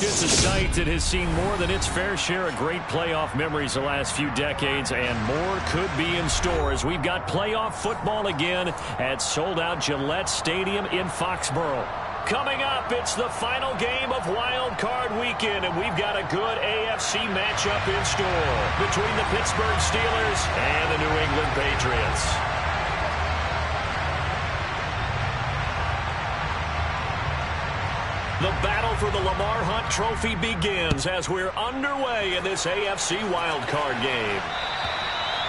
It's a site that has seen more than its fair share of great playoff memories the last few decades, and more could be in store as we've got playoff football again at sold-out Gillette Stadium in Foxborough. Coming up, it's the final game of Wild Card Weekend, and we've got a good AFC matchup in store between the Pittsburgh Steelers and the New England Patriots. The battle for the Lamar Hunt Trophy begins as we're underway in this AFC wildcard game.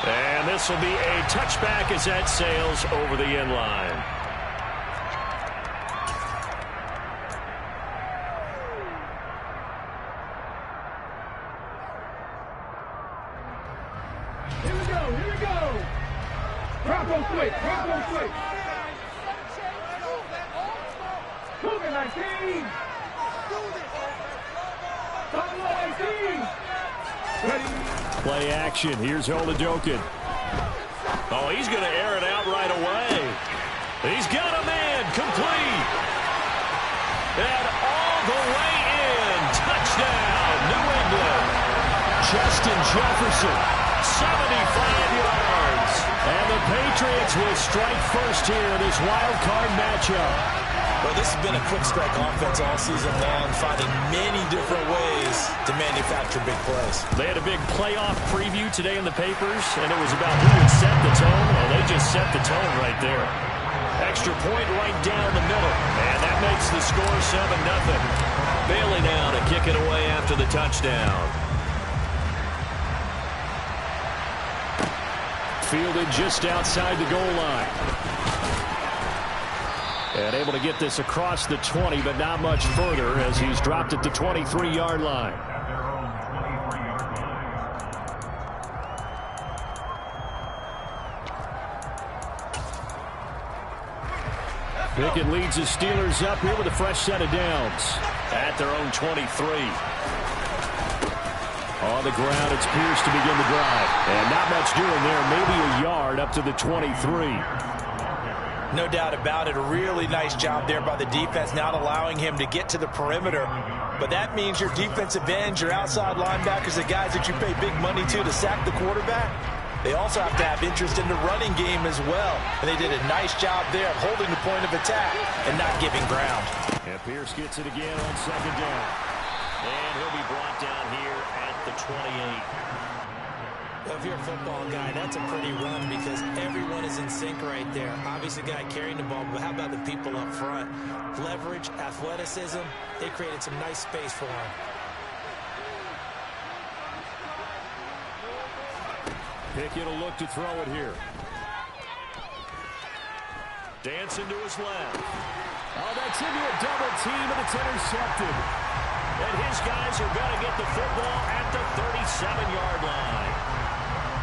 And this will be a touchback as that sails over the end line. Here we go. Drop on switch. Cougar 19. Play action. Here's Oladokin. Oh, he's going to air it out right away. He's got a man complete. And all the way in. Touchdown, New England. Justin Jefferson, 75 yards. And the Patriots will strike first here in this wild card matchup. Well, this has been a quick strike offense all season long, finding many different ways to manufacture big plays. They had a big playoff preview today in the papers, and it was about who would set the tone. Well, they just set the tone right there. Extra point right down the middle, and that makes the score 7-0. Bailey now to kick it away after the touchdown. Fielded just outside the goal line. And able to get this across the 20, but not much further as he's dropped at the 23-yard line. Pickett leads the Steelers up here with a fresh set of downs at their own 23. On the ground, it's Pierce to begin the drive. And not much doing there, maybe a yard up to the 23. No doubt about it. A really nice job there by the defense, not allowing him to get to the perimeter. But that means your defensive ends, your outside linebackers, the guys that you pay big money to sack the quarterback, they also have to have interest in the running game as well. And they did a nice job there of holding the point of attack and not giving ground. And Pierce gets it again on second down. And he'll be brought down here at the 28. Well, if you're a football guy, that's a pretty run because everyone is in sync right there. Obviously, the guy carrying the ball, but how about the people up front? Leverage, athleticism, they created some nice space for him. Pickett will look to throw it here. Dancing to his left. Oh, that's into a double team, and it's intercepted. And his guys are going to get the football at the 37-yard line.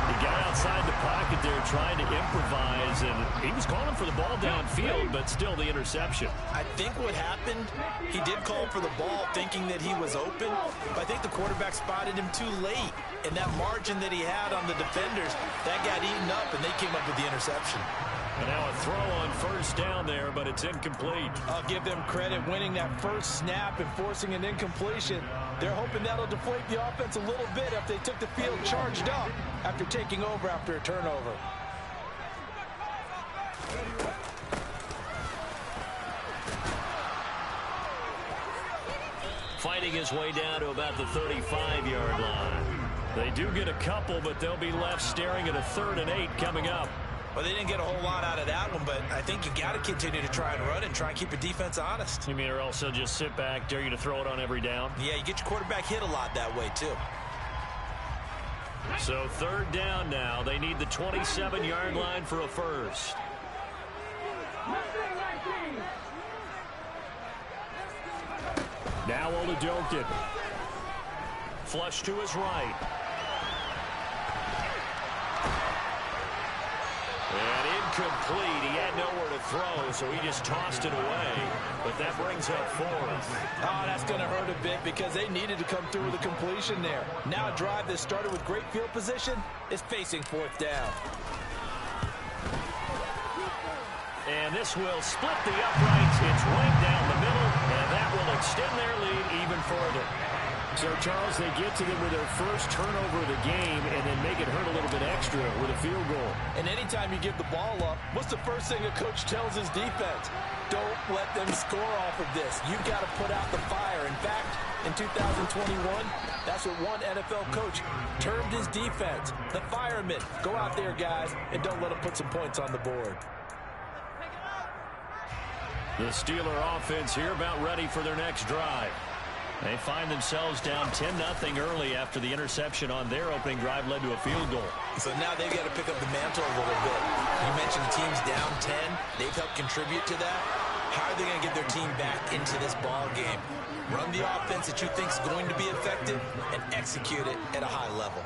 He got outside the pocket there trying to improvise, and he was calling for the ball downfield, but still the interception. I think what happened, he did call for the ball thinking that he was open, but I think the quarterback spotted him too late. And that margin that he had on the defenders, that got eaten up, and they came up with the interception. And now a throw on first down there, but it's incomplete. I'll give them credit winning that first snap and forcing an incompletion. They're hoping that'll deflate the offense a little bit after they took the field charged up after taking over after a turnover. Fighting his way down to about the 35-yard line. They do get a couple, but they'll be left staring at a 3rd and 8 coming up. Well, they didn't get a whole lot out of that one, but I think you got to continue to try and run and try and keep the defense honest. You mean or also just sit back, dare you to throw it on every down? Yeah, you get your quarterback hit a lot that way, too. So 3rd down now. They need the 27-yard line for a first. Now Oladokin. Flush to his right. And incomplete. He had nowhere to throw, so he just tossed it away. But that brings up 4th. Oh, that's going to hurt a bit because they needed to come through with a completion there. Now a drive that started with great field position is facing 4th down. And this will split the uprights. It's right down the middle, and that will extend their lead even further. So, Charles, they get to them with their first turnover of the game and then make it hurt a little bit extra with a field goal. And anytime you give the ball up, what's the first thing a coach tells his defense? Don't let them score off of this. You've got to put out the fire. In fact, in 2021, that's what one NFL coach termed his defense. The firemen. Go out there, guys, and don't let them put some points on the board. The Steeler offense here about ready for their next drive. They find themselves down 10-0 early after the interception on their opening drive led to a field goal. So now they've got to pick up the mantle a little bit. You mentioned the team's down 10. They've helped contribute to that. How are they going to get their team back into this ball game? Run the offense that you think is going to be effective and execute it at a high level.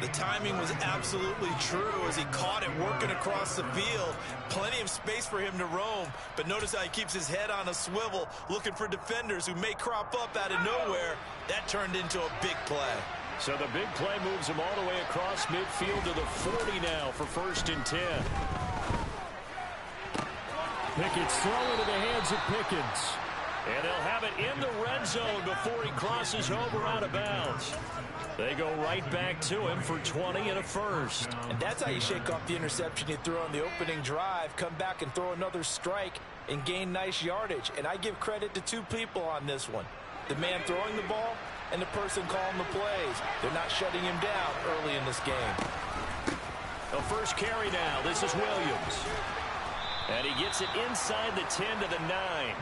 The timing was absolutely true as he caught it working across the field. Plenty of space for him to roam, but notice how he keeps his head on a swivel looking for defenders who may crop up out of nowhere. That turned into a big play. So the big play moves him all the way across midfield to the 40 now for 1st and 10. Pickett's throw into the hands of Pickens. And they'll have it in the red zone before he crosses over out of bounds. They go right back to him for 20 and a first. And that's how you shake off the interception you threw on the opening drive, come back and throw another strike and gain nice yardage. And I give credit to 2 people on this one. The man throwing the ball and the person calling the plays. They're not shutting him down early in this game. The first carry now. This is Williams. And he gets it inside the 10 to the 9.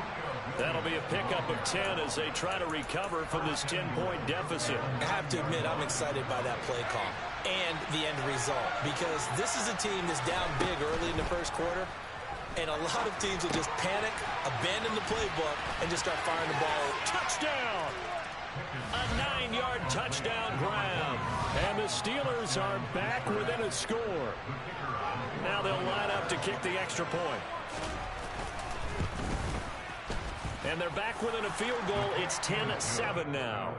That'll be a pickup of 10 as they try to recover from this 10-point deficit. I have to admit, I'm excited by that play call and the end result because this is a team that's down big early in the first quarter, and a lot of teams will just panic, abandon the playbook, and just start firing the ball. Touchdown! A 9-yard touchdown grab. And the Steelers are back within a score. Now they'll line up to kick the extra point. And they're back within a field goal. It's 10-7 now.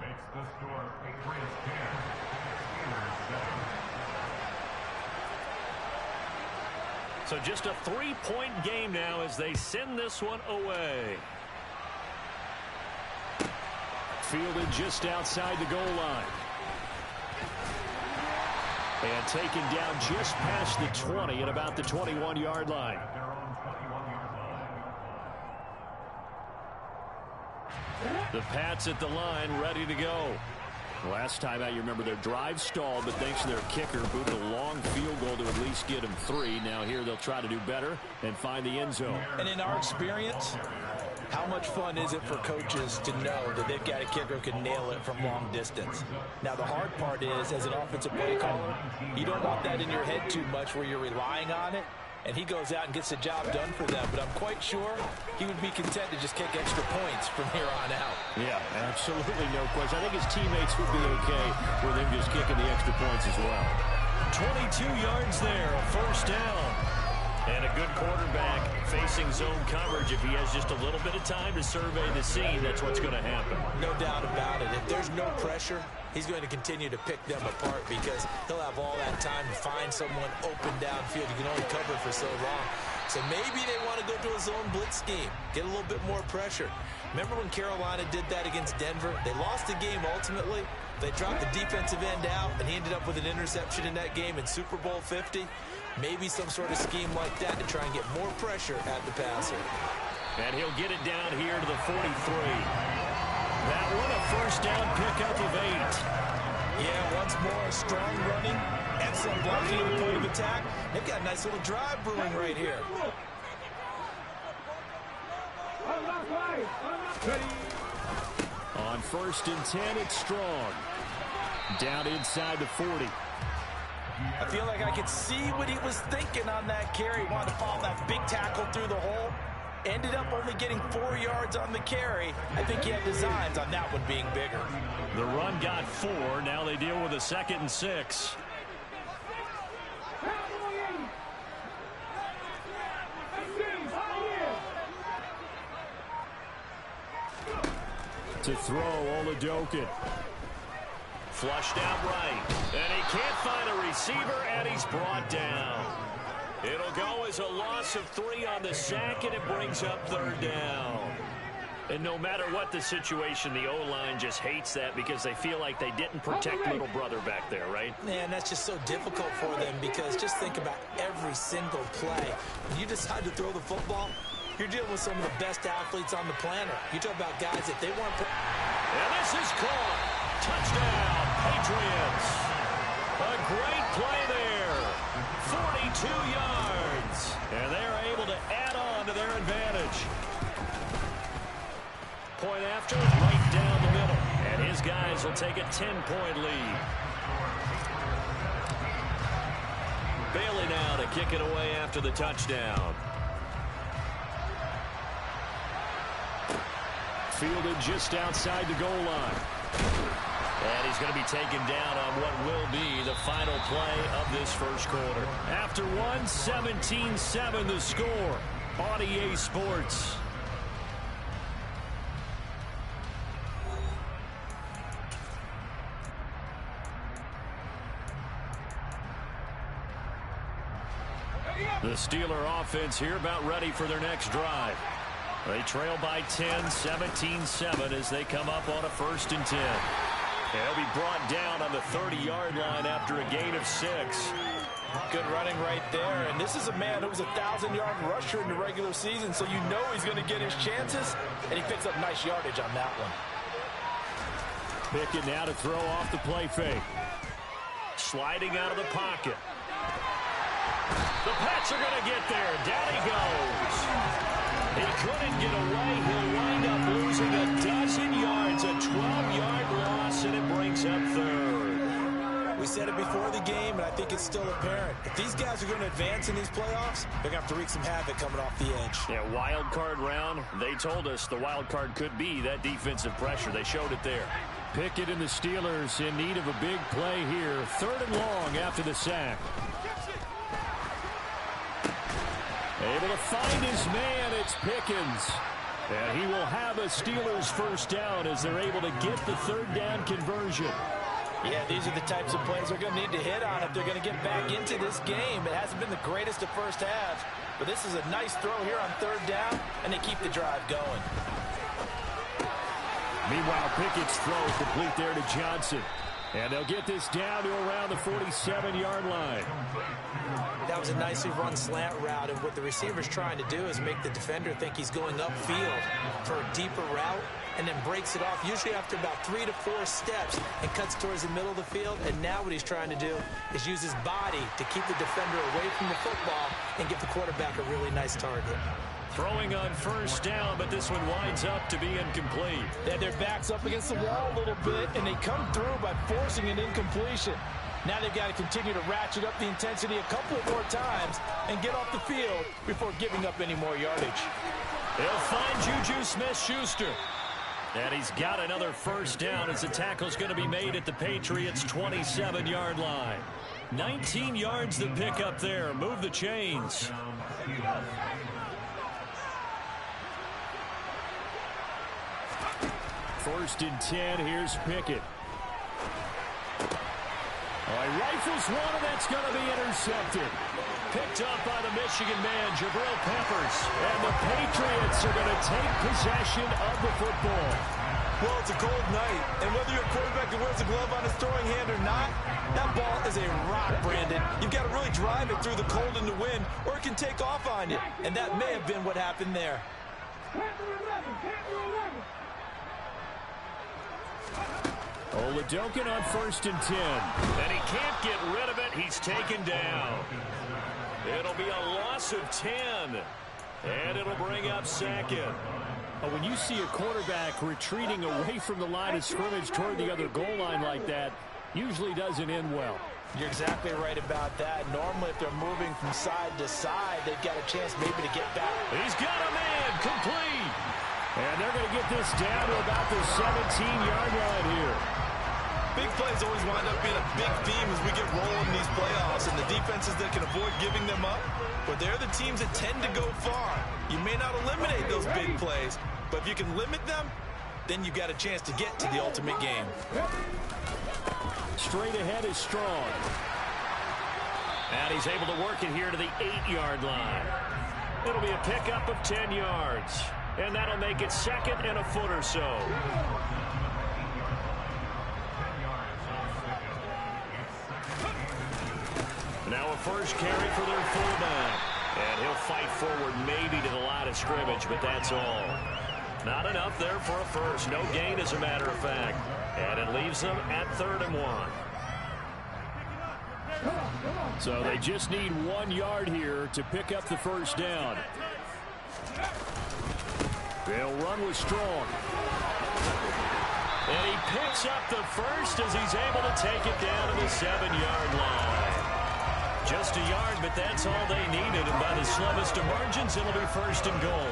Makes the score Patriots 10, Steelers 7. So just a 3-point game now as they send this one away. Fielded just outside the goal line. And taken down just past the 20 at about the 21-yard line. The Pats at the line, ready to go. Last time out, you remember their drive stalled, but thanks to their kicker, booted a long field goal to at least get them 3. Now here they'll try to do better and find the end zone. And in our experience, how much fun is it for coaches to know that they've got a kicker who can nail it from long distance? Now, the hard part is, as an offensive play caller, you don't want that in your head too much where you're relying on it. And he goes out and gets the job done for them. But I'm quite sure he would be content to just kick extra points from here on out. Yeah, absolutely no question. I think his teammates would be okay with him just kicking the extra points as well. 22 yards there, a first down. And a good quarterback facing zone coverage. If he has just a little bit of time to survey the scene, that's what's going to happen. No doubt about it. If there's no pressure, he's going to continue to pick them apart because he'll have all that time to find someone open downfield. You can only cover for so long. So maybe they want to go to a zone blitz scheme, get a little bit more pressure. Remember when Carolina did that against Denver? They lost the game ultimately. They dropped the defensive end out, and he ended up with an interception in that game in Super Bowl 50. Maybe some sort of scheme like that to try and get more pressure at the passer. And he'll get it down here to the 43. That one a first down pickup of 8. Yeah, once more, strong running, excellent blocking at the point of attack. They've got a nice little drive brewing right here. On 1st and 10, it's Strong. Down inside the 40. I feel like I could see what he was thinking on that carry. Wanted to follow that big tackle through the hole. Ended up only getting 4 yards on the carry. I think he had designs on that one being bigger. The run got 4. Now they deal with a 2nd and 6. To throw, Oladokin. Flushed out right. And he can't find a receiver, and he's brought down. It'll go as a loss of 3 on the sack, and it brings up 3rd down. And no matter what the situation, the O-line just hates that because they feel like they didn't protect little brother back there, right? Man, that's just so difficult for them because just think about every single play. When you decide to throw the football, you're dealing with some of the best athletes on the planet. You talk about guys that they weren't... And this is caught. Touchdown, Patriots. A great play there. 42 yards. And they're able to add on to their advantage. Point after, right down the middle. And his guys will take a 10-point lead. Bailey now to kick it away after the touchdown. Fielded just outside the goal line. And he's going to be taken down on what will be the final play of this first quarter. After 17-7 the score on EA Sports. The Steeler offense here about ready for their next drive. They trail by 10, 17-7 as they come up on a 1st and 10. They'll be brought down on the 30-yard line after a gain of 6. Good running right there. And this is a man who was a 1,000-yard rusher in the regular season, so you know he's going to get his chances, and he picks up nice yardage on that one. Pickett now to throw off the play fake. Sliding out of the pocket. The Pats are going to get there. Down he goes. He couldn't get away. He'll wind up losing a dozen yards, a 12-yard loss, and it brings up 3rd. We said it before the game, and I think it's still apparent. If these guys are going to advance in these playoffs, they're going to have to wreak some havoc coming off the edge. Yeah, wild card round. They told us the wild card could be that defensive pressure. They showed it there. Pickett and the Steelers in need of a big play here. 3rd and long after the sack. Able to find his man, it's Pickens. And he will have a Steelers first down as they're able to get the 3rd down conversion. Yeah, these are the types of plays they're going to need to hit on if they're going to get back into this game. It hasn't been the greatest of first halves, but this is a nice throw here on 3rd down, and they keep the drive going. Meanwhile, Pickett's throw complete there to Johnson. And they'll get this down to around the 47-yard line. That was a nicely run slant route, and what the receiver's trying to do is make the defender think he's going upfield for a deeper route and then breaks it off, usually after about 3 to 4 steps, and cuts towards the middle of the field. And now what he's trying to do is use his body to keep the defender away from the football and give the quarterback a really nice target. Throwing on 1st down, but this one winds up to be incomplete. They had their backs up against the wall a little bit, and they come through by forcing an incompletion. Now they've got to continue to ratchet up the intensity a couple more times and get off the field before giving up any more yardage. He'll find Juju Smith-Schuster. And he's got another 1st down as the tackle's going to be made at the Patriots' 27-yard line. 19 yards to pick up there. Move the chains. First and 10. Here's Pickett. He rifles one, and that's going to be intercepted. Picked up by the Michigan man, Jabril Peppers. And the Patriots are going to take possession of the football. Well, it's a cold night, and whether you're a quarterback that wears a glove on his throwing hand or not, that ball is a rock, Brandon. You've got to really drive it through the cold and the wind, or it can take off on you. And that may have been what happened there. Oladokin on first and 10. And he can't get rid of it. He's taken down. It'll be a loss of 10. And it'll bring up second. When you see a quarterback retreating away from the line of scrimmage toward the other goal line like that, usually doesn't end well. You're exactly right about that. Normally, if they're moving from side to side, they've got a chance maybe to get back. He's got a man complete. And they're going to get this down to about the 17-yard line here. Big plays always wind up being a big theme as we get rolling in these playoffs, and the defenses that can avoid giving them up, but they're the teams that tend to go far. You may not eliminate those big plays, but if you can limit them, then you've got a chance to get to the ultimate game. Straight ahead is Strong. And he's able to work it here to the 8-yard line. It'll be a pickup of 10 yards. And that'll make it second and a foot or so. Now a first carry for their fullback. And he'll fight forward maybe to the line of scrimmage, but that's all. Not enough there for a first. No gain, as a matter of fact. And it leaves them at 3rd and 1. So they just need 1 yard here to pick up the first down. They'll run with Strong. And he picks up the first as he's able to take it down to the 7-yard line. Just a yard, but that's all they needed. And by the slimmest of margins, it'll be first and goal.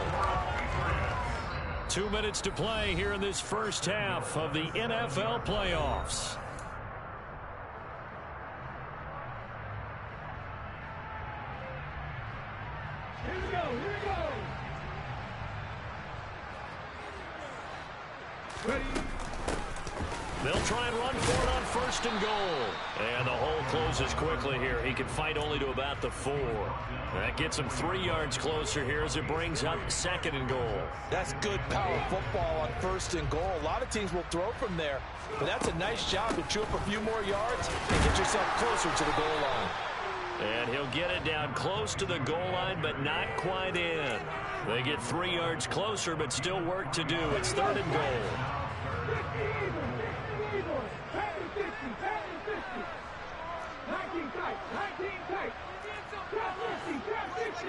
2 minutes to play here in this first half of the NFL playoffs. Here we go, here we go. Ready. They'll try and run for it on first and goal. And the hole closes quickly here. He can fight only to about the 4. That gets him 3 yards closer here as it brings up 2nd and goal. That's good power football on first and goal. A lot of teams will throw from there, but that's a nice job to chew up a few more yards and get yourself closer to the goal line. And he'll get it down close to the goal line, but not quite in. They get 3 yards closer, but still work to do. It's 3rd and goal. 19 tight, 19 tight. Trap 60, trap 60.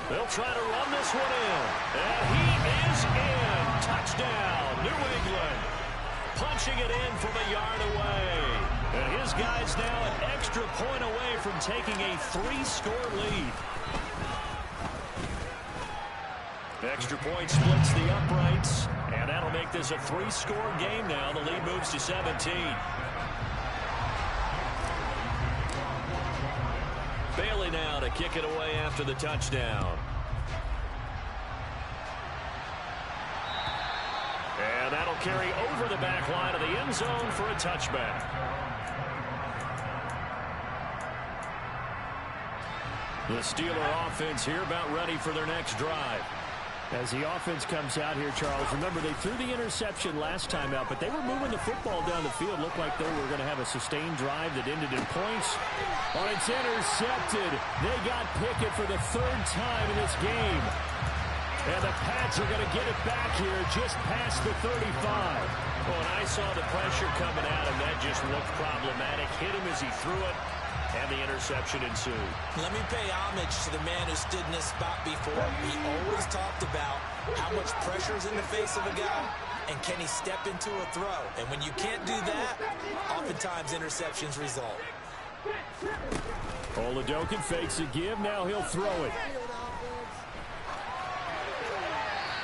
They'll try to run this one in. And he is in. Touchdown, New England. Punching it in from a yard away. And his guys now an extra point away from taking a 3-score lead. Extra point splits the uprights. And that'll make this a 3-score game now. The lead moves to 17. Bailey now to kick it away after the touchdown. And that'll carry over the back line of the end zone for a touchback. The Steeler offense here about ready for their next drive. As the offense comes out here, Charles, remember they threw the interception last time out, but they were moving the football down the field. Looked like they were going to have a sustained drive that ended in points. Oh, it's intercepted. They got Pickett for the 3rd time in this game. And the Pats are going to get it back here just past the 35. Well, and I saw the pressure coming at him. That just looked problematic. Hit him as he threw it. And the interception ensued. Let me pay homage to the man who stood in this spot before. He always talked about how much pressure is in the face of a guy, and can he step into a throw. And when you can't do that, oftentimes interceptions result. Oladokin fakes a give. Now he'll throw it.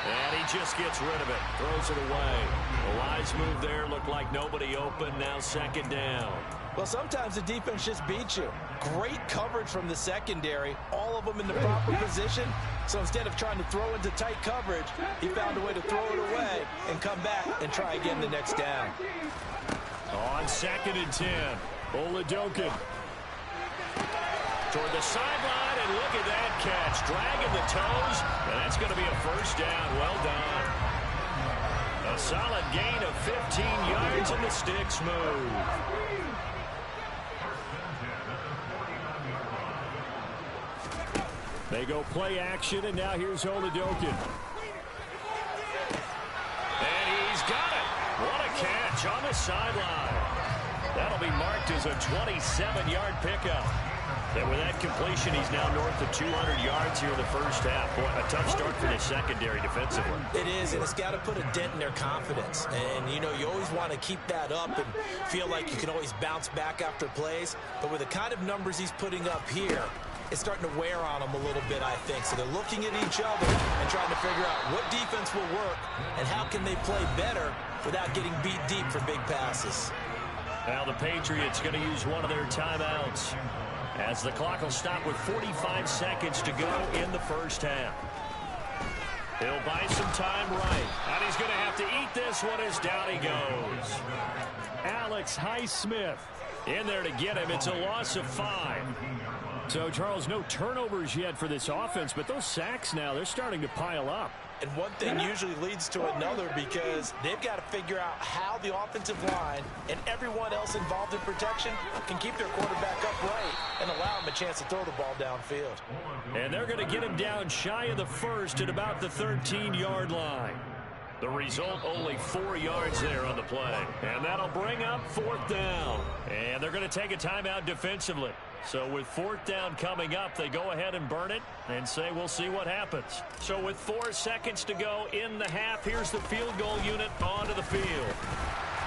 And he just gets rid of it. Throws it away. A wise move there. Looked like nobody open. Now second down. Well, sometimes the defense just beats you. Great coverage from the secondary. All of them in the proper position. So instead of trying to throw into tight coverage, he found a way to throw it away and come back and try again the next down. On second and 10, Oladokin toward the sideline, and look at that catch. Dragging the toes, and that's going to be a first down. Well done. A solid gain of 15 yards, and the sticks move. They go play action, and now here's Oladokin. And he's got it. What a catch on the sideline. That'll be marked as a 27-yard pickup. And with that completion, he's now north of 200 yards here in the first half. Boy, a tough start for the secondary defensively. It is, and it's got to put a dent in their confidence. And, you know, you always want to keep that up and feel like you can always bounce back after plays. But with the kind of numbers he's putting up here, it's starting to wear on them a little bit, I think. So they're looking at each other and trying to figure out what defense will work and how can they play better without getting beat deep for big passes. Now the Patriots going to use one of their timeouts as the clock will stop with 45 seconds to go in the first half. He'll buy some time right, and he's going to have to eat this one as down he goes. Alex Highsmith in there to get him. It's a loss of 5. So, Charles, no turnovers yet for this offense, but those sacks now, they're starting to pile up. And one thing usually leads to another because they've got to figure out how the offensive line and everyone else involved in protection can keep their quarterback upright and allow him a chance to throw the ball downfield. And they're going to get him down shy of the first at about the 13-yard line. The result, only 4 yards there on the play. And that'll bring up fourth down. And they're going to take a timeout defensively. So with fourth down coming up, they go ahead and burn it and say we'll see what happens. So with 4 seconds to go in the half, here's the field goal unit onto the field.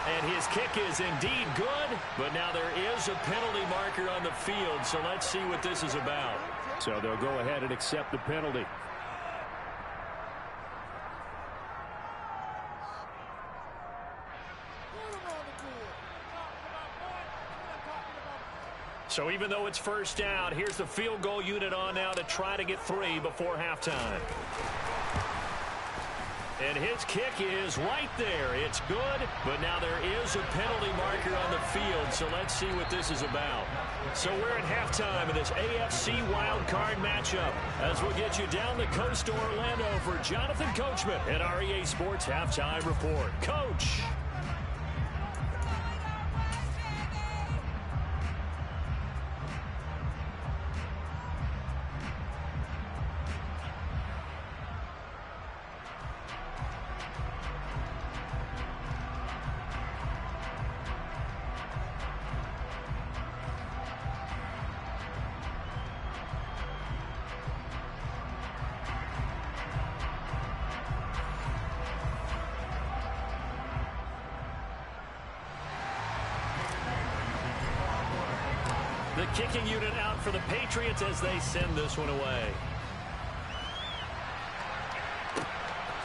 And his kick is indeed good, but now there is a penalty marker on the field, so let's see what this is about. So they'll go ahead and accept the penalty. So even though it's first down, here's the field goal unit on now to try to get 3 before halftime. And his kick is right there. It's good, but now there is a penalty marker on the field, so let's see what this is about. So we're at halftime of this AFC wildcard matchup as we'll get you down the coast to Orlando for Jonathan Coachman at our EA Sports Halftime Report. Coach. The kicking unit out for the Patriots as they send this one away.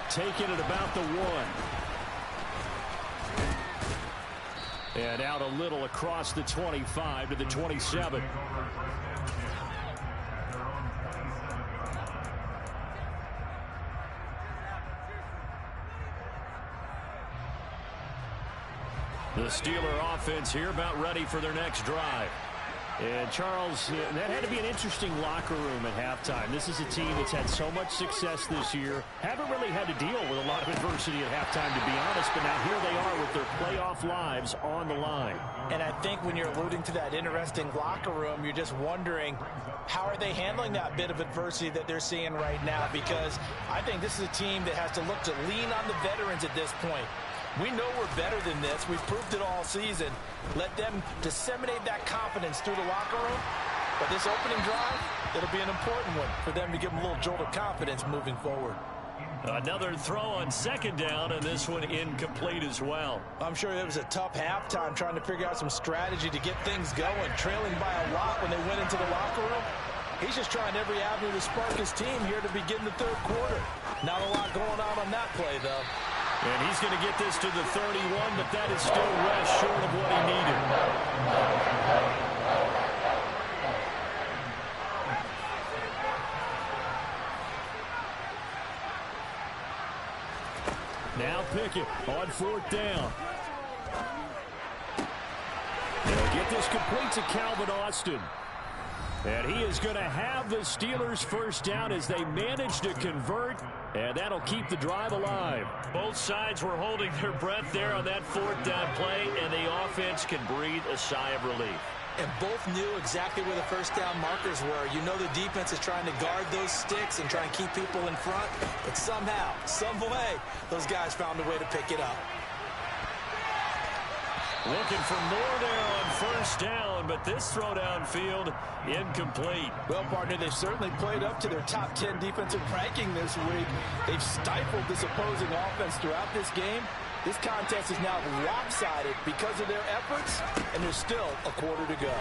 Taking it about the 1. And out a little across the 25 to the 27. The Steeler offense here about ready for their next drive. And, Charles, that had to be an interesting locker room at halftime. This is a team that's had so much success this year. Haven't really had to deal with a lot of adversity at halftime, to be honest. But now here they are with their playoff lives on the line. And I think when you're alluding to that interesting locker room, you're just wondering, how are they handling that bit of adversity that they're seeing right now? Because I think this is a team that has to look to lean on the veterans at this point. We know we're better than this. We've proved it all season. Let them disseminate that confidence through the locker room. But this opening drive, it'll be an important one for them to give them a little jolt of confidence moving forward. Another throw on second down, and this one incomplete as well. I'm sure it was a tough halftime trying to figure out some strategy to get things going, trailing by a lot when they went into the locker room. He's just trying every avenue to spark his team here to begin the third quarter. Not a lot going on that play, though. And he's going to get this to the 31, but that is still rest short of what he needed. Now Pickett on 4th down. They'll get this complete to Calvin Austin. And he is going to have the Steelers first down as they manage to convert, and that'll keep the drive alive. Both sides were holding their breath there on that 4th down play, and the offense can breathe a sigh of relief. And both knew exactly where the first down markers were. You know the defense is trying to guard those sticks and try and keep people in front, but somehow, some way, those guys found a way to pick it up. Looking for more there on first down, but this throw downfield incomplete. Well, partner, they've certainly played up to their top 10 defensive ranking this week. They've stifled this opposing offense throughout this game. This contest is now lopsided because of their efforts, and there's still a quarter to go.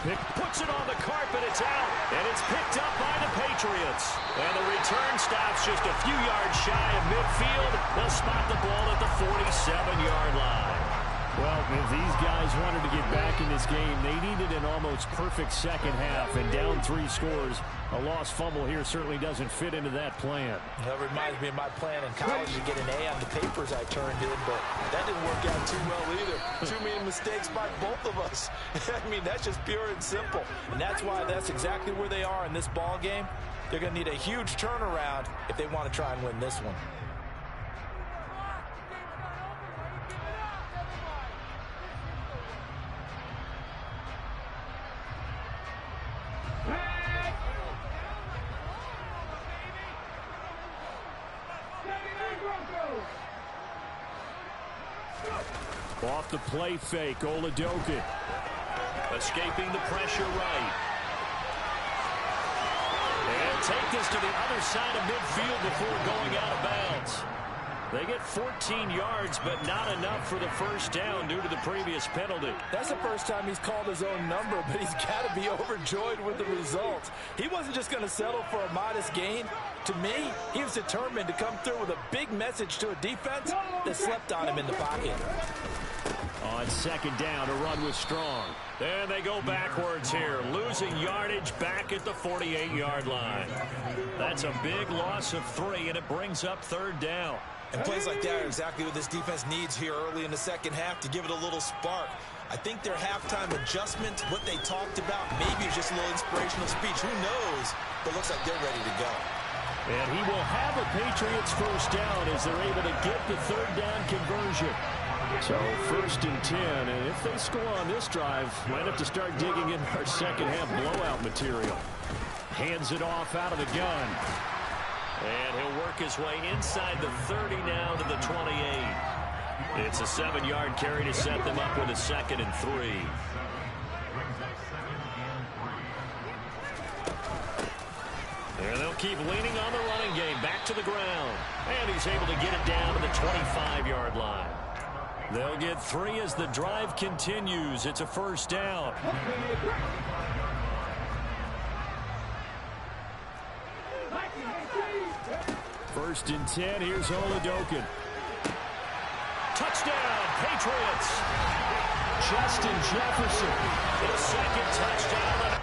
Pick puts it on the carpet, it's out, and it's picked up by the Patriots. And the return stops just a few yards shy of midfield. They'll spot the ball at the 47-yard line. Well, if these guys wanted to get back in this game, they needed an almost perfect second half, and down 3 scores. A lost fumble here certainly doesn't fit into that plan. That reminds me of my plan in college to get an A on the papers I turned in, but that didn't work out too well either. Too many mistakes by both of us. I mean, that's just pure and simple. And that's why that's exactly where they are in this ball game. They're going to need a huge turnaround if they want to try and win this one. Off the play fake, Oladokin. Escaping the pressure right. And take this to the other side of midfield before going out of bounds. They get 14 yards, but not enough for the first down due to the previous penalty. That's the first time he's called his own number, but he's got to be overjoyed with the results. He wasn't just going to settle for a modest gain. To me, he was determined to come through with a big message to a defense that slept on him in the pocket. On 2nd down, a run was strong. And they go backwards here, losing yardage back at the 48-yard line. That's a big loss of 3, and it brings up 3rd down. And plays like that are exactly what this defense needs here early in the second half to give it a little spark. I think their halftime adjustment, what they talked about, maybe it's just a little inspirational speech. Who knows? But it looks like they're ready to go. And he will have a Patriots first down as they're able to get the 3rd down conversion. So 1st and 10, and if they score on this drive, might have to start digging in our second half blowout material. Hands it off out of the gun. And he'll work his way inside the 30 now to the 28. It's a 7-yard carry to set them up with a 2nd and 3. And they'll keep leaning on the running game back to the ground. And he's able to get it down to the 25-yard line. They'll get 3 as the drive continues. It's a first down. 1st and 10. Here's Oladokin. Touchdown, Patriots. Justin Jefferson. The 2nd touchdown.